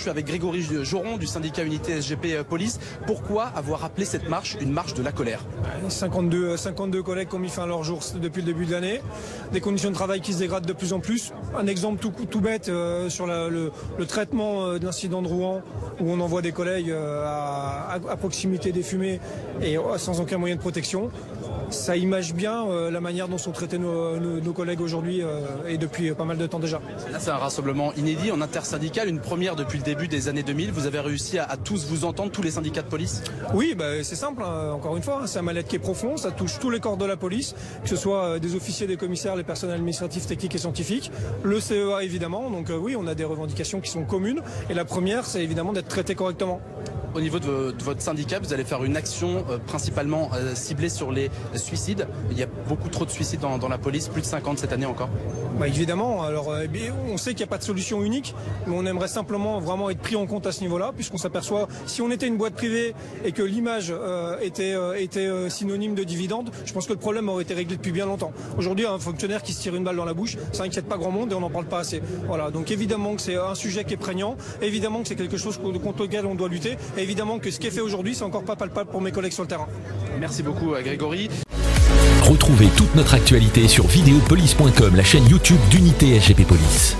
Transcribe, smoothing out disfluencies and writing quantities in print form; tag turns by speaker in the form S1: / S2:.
S1: Je suis avec Grégory Joron du syndicat Unité SGP Police. Pourquoi avoir appelé cette marche une marche de la colère?
S2: 52 collègues qui ont mis fin à leur jour depuis le début de l'année. Des conditions de travail qui se dégradent de plus en plus. Un exemple tout bête sur le traitement de l'incident de Rouen où on envoie des collègues à proximité des fumées et sans aucun moyen de protection. Ça image bien la manière dont sont traités nos collègues aujourd'hui et depuis pas mal de temps déjà.
S1: Là, c'est un rassemblement inédit en intersyndical, une première depuis le début des années 2000. Vous avez réussi à tous vous entendre, tous les syndicats de police?
S2: Oui, c'est simple, hein, encore une fois, c'est un mal-être qui est profond, ça touche tous les corps de la police, que ce soit des officiers, des commissaires, les personnels administratifs, techniques et scientifiques, le CEA évidemment, donc oui, on a des revendications qui sont communes, et la première, c'est évidemment d'être traité correctement.
S1: Au niveau de votre syndicat, vous allez faire une action principalement ciblée sur les suicides. Il y a beaucoup trop de suicides dans la police, plus de 50 cette année encore.
S2: Évidemment, alors on sait qu'il n'y a pas de solution unique, mais on aimerait simplement vraiment être pris en compte à ce niveau-là, puisqu'on s'aperçoit, si on était une boîte privée et que l'image était synonyme de dividende, je pense que le problème aurait été réglé depuis bien longtemps. Aujourd'hui, un fonctionnaire qui se tire une balle dans la bouche, ça n'inquiète pas grand monde et on n'en parle pas assez. Voilà, donc évidemment que c'est un sujet qui est prégnant, évidemment que c'est quelque chose contre lequel on doit lutter, et évidemment que ce qui est fait aujourd'hui, c'est encore pas palpable pour mes collègues sur le terrain.
S1: Merci beaucoup Grégory.
S3: Retrouvez toute notre actualité sur videopolice.com, la chaîne YouTube d'Unité SGP Police.